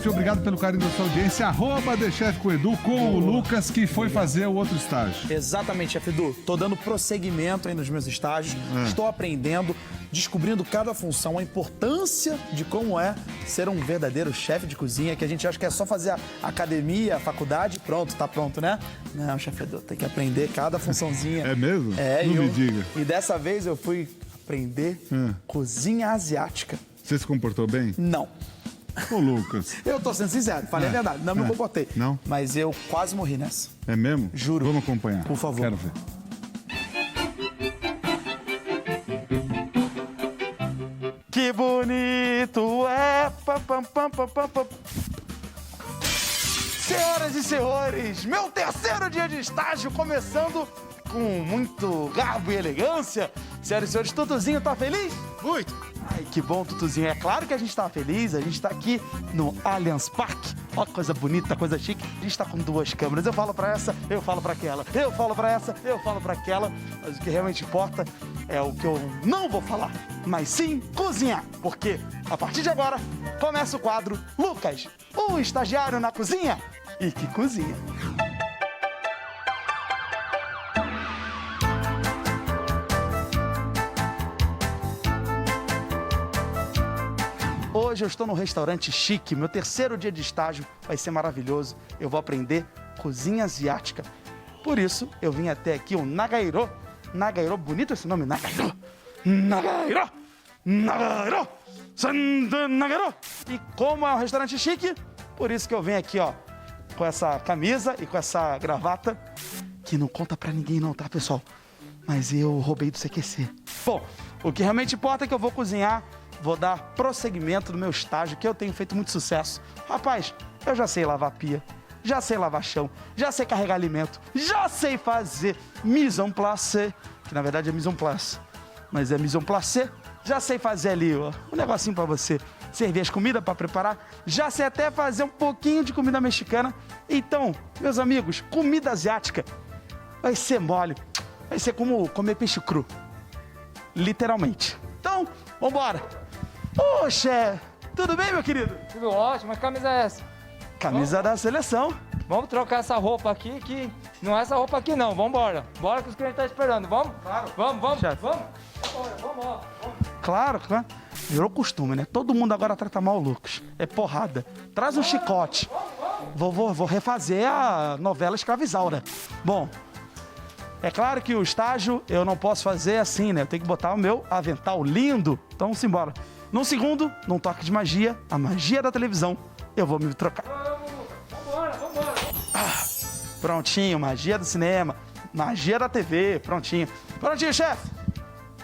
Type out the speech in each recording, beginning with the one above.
Obrigado pelo carinho da sua audiência. @ The Chef com Edu, com o Lucas, que foi fazer o outro estágio. Exatamente, chefe Edu. Tô dando prosseguimento aí nos meus estágios. Estou aprendendo, descobrindo cada função, a importância de como é ser um verdadeiro chefe de cozinha, que a gente acha que é só fazer a academia, a faculdade, pronto, tá pronto, né? Não, chefe Edu, tem que aprender cada funçãozinha. É mesmo? É, Não me diga. E dessa vez eu fui aprender cozinha asiática. Você se comportou bem? Não. Ô, Lucas. Eu tô sendo sincero, falei a verdade, não me comportei. Não? Mas eu quase morri nessa. É mesmo? Juro. Vamos acompanhar. Por favor. Quero ver. Que bonito é! Pam, pam, pam, pam, pam, pam. Senhoras e senhores, meu terceiro dia de estágio começando com muito garbo e elegância. Senhoras e senhores, Tutuzinho tá feliz? Muito! Ai, que bom, Tutuzinho. É claro que a gente tá feliz, a gente tá aqui no Allianz Parque. Ó que coisa bonita, coisa chique. A gente tá com duas câmeras. Eu falo pra essa, eu falo pra aquela. Eu falo pra essa, eu falo pra aquela. Mas o que realmente importa é o que eu não vou falar, mas sim cozinhar. Porque a partir de agora começa o quadro Lucas, o estagiário na cozinha e que cozinha. Hoje eu estou num restaurante chique, meu terceiro dia de estágio vai ser maravilhoso. Eu vou aprender cozinha asiática. Por isso, eu vim até aqui o Nagairo. Nagairo, bonito esse nome, Nagairo. Nagairo, Nagairo, Sandan Nagairo. E como é um restaurante chique, por isso que eu venho aqui, ó, com essa camisa e com essa gravata, que não conta pra ninguém não, tá, pessoal? Mas eu roubei do CQC. Bom, o que realmente importa é que eu vou cozinhar. Vou dar prosseguimento no meu estágio, que eu tenho feito muito sucesso. Rapaz, eu já sei lavar pia, já sei lavar chão, já sei carregar alimento, já sei fazer mise en place, que na verdade é mise en place, mas é mise en place. Já sei fazer ali, ó, um negocinho pra você servir as comidas pra preparar. Já sei até fazer um pouquinho de comida mexicana. Então, meus amigos, comida asiática vai ser mole, vai ser como comer peixe cru, literalmente. Então, vambora! Ô, chefe, tudo bem, meu querido? Tudo ótimo, mas que camisa é essa? Camisa da seleção. Vamos trocar essa roupa aqui, que não é essa roupa aqui não, vambora. Bora que os clientes estão esperando, vamos? Claro. Vamos, Chefe. vamos. Vambora, vamos. Claro, claro. Virou costume, né? Todo mundo agora trata mal o Lucas. É porrada. Traz um chicote. Vou refazer a novela Escravizaura. Bom, é claro que o estágio eu não posso fazer assim, né? Eu tenho que botar o meu avental lindo. Então, simbora. Num segundo, num toque de magia, a magia da televisão, eu vou me trocar. Vambora. Prontinho, magia do cinema, magia da TV, prontinho. Prontinho, chefe.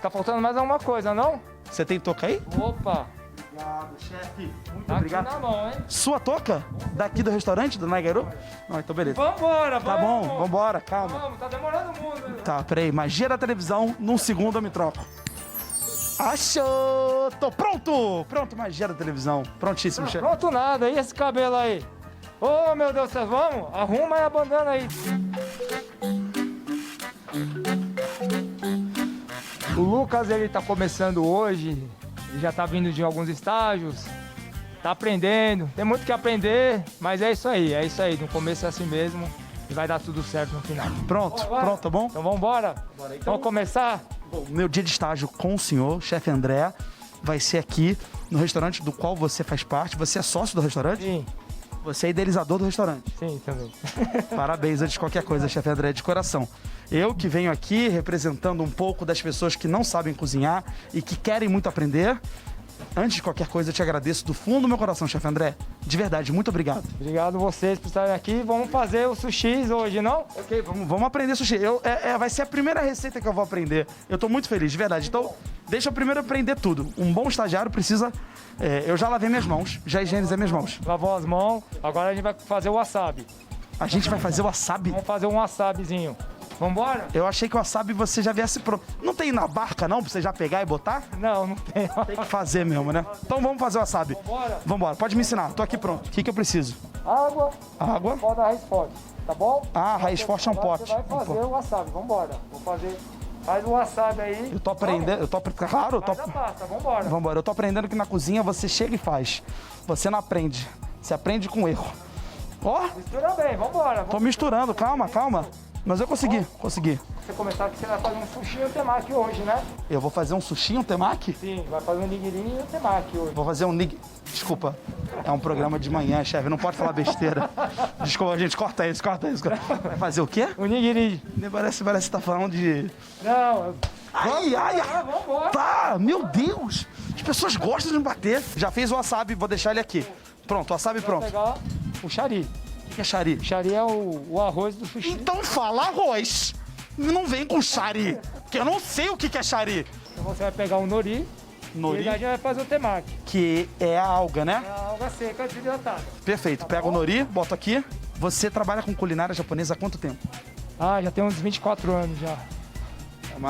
Tá faltando mais alguma coisa, não? Você tem touca aí? Opa, Obrigado, chefe. Muito tá obrigado. aqui na mão, hein? Sua touca? Daqui do restaurante, do Nagairo? Não, então beleza. Vambora, Tá bom, vambora, calma. Vamos, tá demorando muito. Né? Tá, peraí, magia da televisão, num segundo eu me troco. Achou! Tô pronto! Pronto, magia da televisão. Prontíssimo, chefe. Pronto nada, e esse cabelo aí? Ô, meu Deus do céu, vamos? Arruma aí a bandana aí. O Lucas, ele tá começando hoje, ele já tá vindo de alguns estágios, tá aprendendo, tem muito que aprender, mas é isso aí, no começo é assim mesmo e vai dar tudo certo no final. Pronto, pronto, tá bom? Então vamos embora? Vamos começar? Bom, meu dia de estágio com o senhor, chefe André, vai ser aqui no restaurante do qual você faz parte. Você é sócio do restaurante? Sim, Você é idealizador do restaurante. sim, também. Parabéns antes de qualquer coisa, chefe André, de coração. Eu que venho aqui representando um pouco das pessoas que não sabem cozinhar e que querem muito aprender. Antes de qualquer coisa, eu te agradeço do fundo do meu coração, chefe André. De verdade, muito obrigado. Obrigado vocês por estarem aqui. Vamos fazer o sushi hoje, não? Ok, vamos aprender sushi. Vai ser a primeira receita que eu vou aprender. Eu tô muito feliz, de verdade. Então, deixa eu primeiro aprender tudo. Um bom estagiário precisa... eu já lavei minhas mãos, já higienizei minhas mãos. Lavou as mãos, agora a gente vai fazer o wasabi. A gente vai fazer o wasabi? Vamos fazer um wasabizinho. Vambora? Eu achei que o wasabi você já viesse pronto. Não tem na barca, não, pra você já pegar e botar? Não, não tem. Tem que fazer mesmo, né? Então vamos fazer o wasabi. Vambora? Vambora, pode me ensinar. Tô aqui pronto. O que eu preciso? Água, Água. pó da raiz forte, tá bom? Ah, raiz forte é um Agora pote. Você vai fazer o wasabi, vambora. Vou fazer... Faz o wasabi aí. Eu tô aprendendo, claro, eu tô... Faz a pasta, vambora. Vambora, eu tô aprendendo que na cozinha você chega e faz. Você não aprende, Você aprende com erro. Ó, Mistura bem, vambora. tô misturando, calma, calma. Mas eu consegui. Você começar aqui, você vai fazer um sushi e um temaki hoje, né? Eu vou fazer um sushi e um temaki? Sim, vai fazer um nigiri e um temaki hoje. Vou fazer um nig... Desculpa, é um programa de manhã, chefe, não pode falar besteira. Desculpa, gente, corta isso. Vai fazer o quê? Um nigiri. Parece que tá falando de... Não, Ai. vambora. Tá, meu Deus. As pessoas gostam de me bater. Já fiz o wasabi, vou deixar ele aqui. Pronto, wasabi Vou pronto. pegar o shari. O que é shari? Shari é o arroz do sushi. Então fala arroz. Não vem com shari, que eu não sei o que é shari. Então você vai pegar o nori. Nori, E a gente vai fazer o temaki. que é a alga, né? É a alga seca desidratada. Perfeito. Pega o nori, bota aqui. Você trabalha com culinária japonesa há quanto tempo? Ah, já tem uns 24 anos já.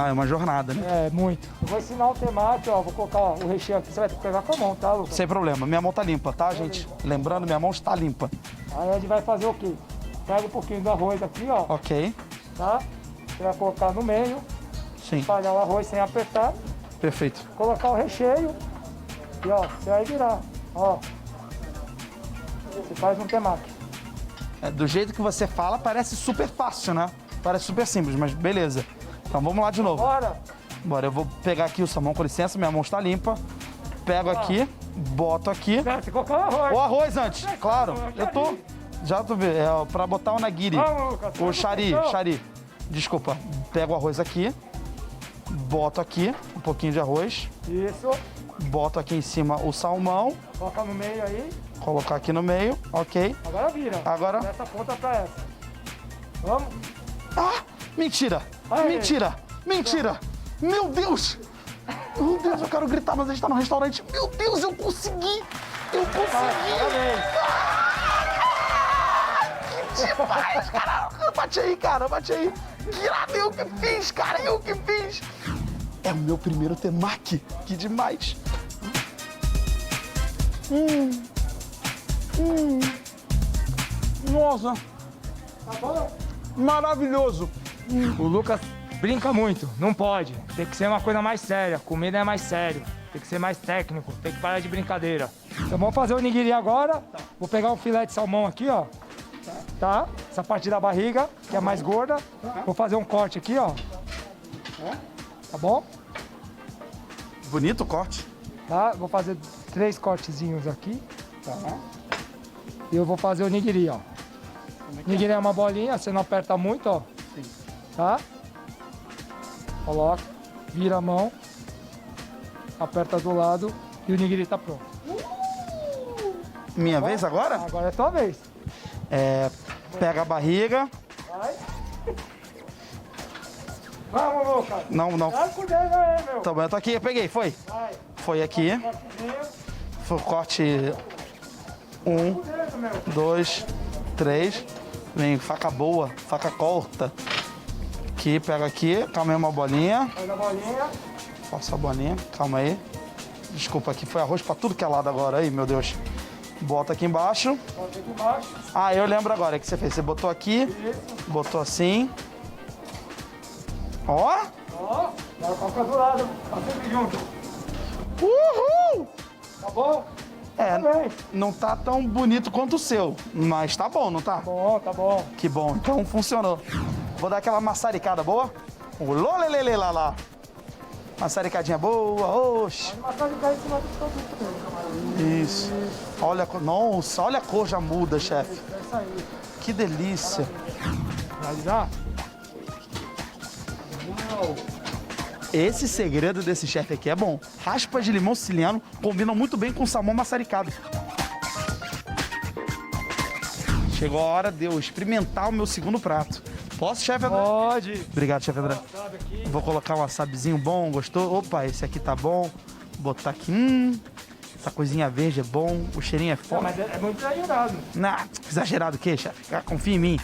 É uma jornada, né? É, muito. Eu vou ensinar o temaki, ó. Vou colocar o recheio aqui. Você vai ter que pegar com a mão, tá, Lucas? Sem problema. Minha mão tá limpa, tá, gente? Lembrando, minha mão está limpa. Aí a gente vai fazer o quê? Pega um pouquinho do arroz aqui, ó. Ok. Tá? Você vai colocar no meio. Sim. Espalhar o arroz sem apertar. Perfeito. Colocar o recheio. E ó, você vai virar. Ó. Você faz um temaki. É, do jeito que você fala, parece super fácil, né? Parece super simples, mas beleza. Então vamos lá de novo. Bora! Bora, eu vou pegar aqui o salmão, com licença, minha mão está limpa. Pego aqui, boto aqui. Certo, você colocar o arroz. O arroz antes, claro. Eu tô. Já tô vendo. É pra botar o nagiri. Vamos, Lucas. O shari, Então. shari. Desculpa. Pego o arroz aqui. Boto aqui um pouquinho de arroz. Isso. Boto aqui em cima o salmão. Coloca no meio aí. Colocar aqui no meio. Ok. Agora vira. Agora. Dessa ponta pra essa. Vamos? Ah! Mentira! Aí. Mentira! Mentira! Meu Deus! Meu Deus, eu quero gritar, mas a gente tá no restaurante. Meu Deus, eu consegui! Eu consegui! Parabéns. Demais, cara! Bate aí, cara, bate aí! Que irado, eu que fiz, cara, eu que fiz! É o meu primeiro temaki, que demais! Nossa, Tá bom? maravilhoso! O Lucas brinca muito. Não pode. Tem que ser uma coisa mais séria. Comida é mais sério. Tem que ser mais técnico. Tem que parar de brincadeira. Então vamos fazer o nigiri agora. Vou pegar um filé de salmão aqui, ó. Tá? Essa parte da barriga, que é mais gorda. Vou fazer um corte aqui, ó. Tá bom? Bonito o corte. Tá? Vou fazer 3 cortezinhos aqui. E eu vou fazer o nigiri, ó. Nigiri é uma bolinha, você não aperta muito, ó. Tá? Coloca, vira a mão, aperta do lado e o nigiri tá pronto. Minha vez agora? Agora é tua vez. É, pega a barriga. Vai. Vamos, Lucas. Não. Vai com o dedo aí, meu. Tá bom, eu tô aqui, eu peguei, foi. Vai. Foi aqui. Cortezinho. Foi o corte 1, Com o dedo, meu. 2, 3. Vem faca boa, faca corta. Aqui, pega aqui, calma aí uma bolinha. Faz a bolinha. Faça a bolinha, calma aí. Desculpa, aqui foi arroz pra tudo que é lado agora aí, meu Deus. Bota aqui embaixo. Bota aqui embaixo. Ah, eu lembro agora o que você fez. Você botou aqui, Isso. botou assim. Ó! Ó. Agora coloca do lado. Tá sempre junto. Uhul! Tá bom? É, Tá bem. não tá tão bonito quanto o seu, mas tá bom, não tá? Bom, tá bom. Que bom, então funcionou. Vou dar aquela maçaricada boa. O lolelele lá lá. Maçaricadinha boa, oxe. Mas pode cair em cima do produto mesmo. Isso. Olha, nossa, olha a cor já muda, chefe. É isso aí. Que delícia. Finalizar? Esse segredo desse chefe aqui é bom. Raspas de limão siciliano combinam muito bem com salmão maçaricado. Chegou a hora de eu experimentar o meu segundo prato. Posso, chefe André? Pode. Obrigado, chefe André. Sabe aqui. Vou colocar um wasabizinho bom, gostou? Opa, esse aqui tá bom. Botar aqui, essa coisinha verde é bom, o cheirinho é Não, forte. mas é muito exagerado. Não, exagerado o quê, chefe? Confia em mim.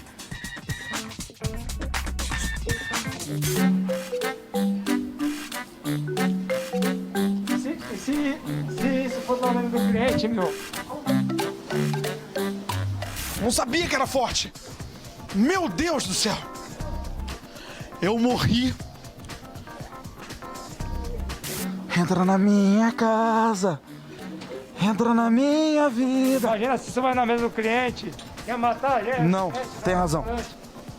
Se isso for o nome do cliente, meu. Não sabia que era forte. Meu Deus do céu. Eu morri. Entra na minha casa. Entra na minha vida. Imagina se você vai na mesa do cliente, quer matar, gente? Não, tem razão.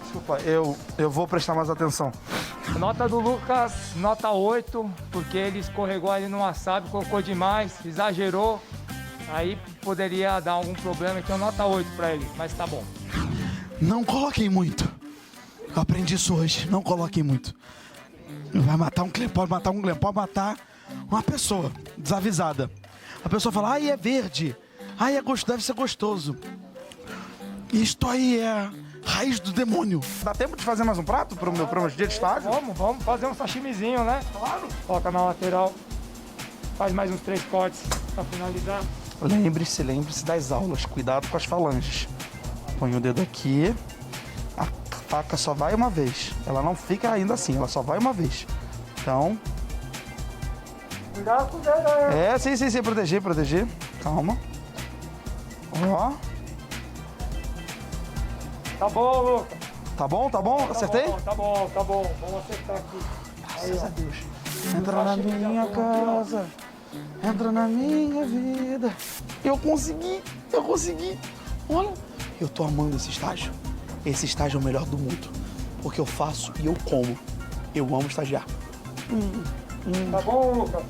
Desculpa, eu vou prestar mais atenção. Nota do Lucas, nota 8, porque ele escorregou ali no wasabi, colocou demais, exagerou. Aí poderia dar algum problema, então nota 8 pra ele, mas tá bom. Não coloquem muito. Eu aprendi isso hoje. Não coloquem muito. Vai matar um cliente, pode matar uma pessoa desavisada. A pessoa fala, ai, é verde. Ai, deve ser gostoso. Isto aí é raiz do demônio. Dá tempo de fazer mais um prato pro meu dia de estágio? Vamos fazer um sashimizinho, né? Claro. Coloca na lateral, faz mais uns 3 cortes pra finalizar. Lembre-se das aulas. Cuidado com as falanges. Põe o dedo aqui. A faca só vai uma vez. Ela não fica ainda assim, ela só vai uma vez. Então... Cuidado com o dedo aí. Sim. Proteger. Calma. Ó. Tá bom, Lucas. Tá bom? Acertei? Tá bom. Vamos acertar aqui. Graças a Deus. Entra na minha casa. Entra na minha vida. Eu consegui. Olha, eu tô amando esse estágio. Esse estágio é o melhor do mundo. Porque eu faço e eu como. Eu amo estagiar. Tá bom, Lucas?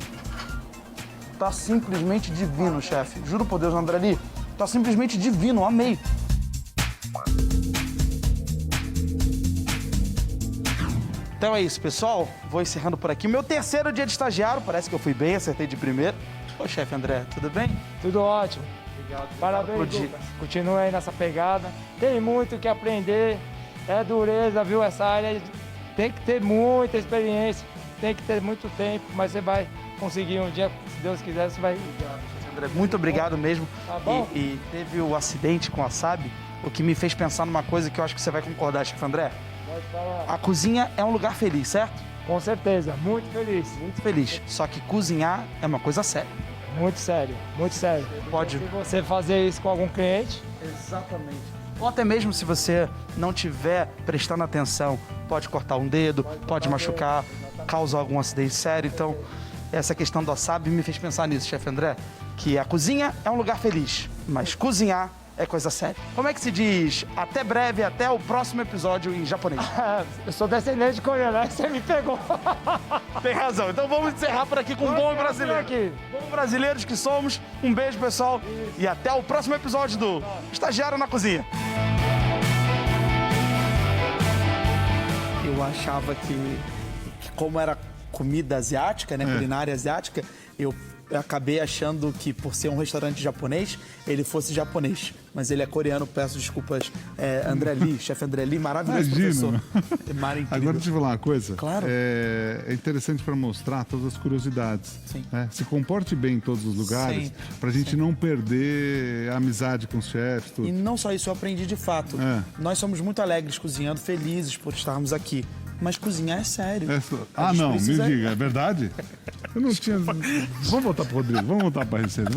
Tá simplesmente divino, chefe. Juro por Deus, André Ali. Tá simplesmente divino, amei. Então é isso, pessoal. Vou encerrando por aqui. Meu terceiro dia de estagiário. Parece que eu fui bem, acertei de primeiro. Ô, chefe André, tudo bem? Tudo ótimo. Obrigado. Parabéns, Pro dia. Lucas. Continua aí nessa pegada. Tem muito o que aprender. É dureza, viu? Essa área tem que ter muita experiência, tem que ter muito tempo, mas você vai conseguir um dia, se Deus quiser, você vai. André, muito obrigado mesmo. Tá bom? E teve o acidente com a wasabi, o que me fez pensar numa coisa que eu acho que você vai concordar, chefe André. Pode falar. A cozinha é um lugar feliz, certo? Com certeza, muito feliz. Muito feliz. Só que cozinhar é uma coisa séria. Muito sério, muito sério. Pode. Se você fazer isso com algum cliente, Exatamente. Ou até mesmo se você não estiver prestando atenção, pode cortar um dedo, pode machucar, causar algum acidente sério. Então, essa questão do wasabi me fez pensar nisso, chefe André, que a cozinha é um lugar feliz, mas cozinhar é coisa séria. Como é que se diz até breve, até o próximo episódio em japonês? eu sou descendente de coreano, você me pegou. Tem razão. Então vamos encerrar por aqui com um bom brasileiro. Aqui. Bom brasileiros que somos. Um beijo, pessoal. E até o próximo episódio do Estagiário na Cozinha. Eu achava que como era comida asiática, né, culinária asiática, eu acabei achando que por ser um restaurante japonês, ele fosse japonês. Mas ele é coreano, peço desculpas. André Lee, chefe André Lee, maravilhoso Imagino. professor. Agora deixa eu falar uma coisa. Claro. É interessante para mostrar todas as curiosidades. Sim. Né? Se comporte bem em todos os lugares, Sempre, para a gente não perder a amizade com os chefes. Tudo. E não só isso, eu aprendi de fato. Nós somos muito alegres cozinhando, felizes por estarmos aqui. Mas cozinhar é sério. Não, me diga, é verdade? Eu não tinha. Vamos voltar pro Rodrigo, vamos voltar para a receita.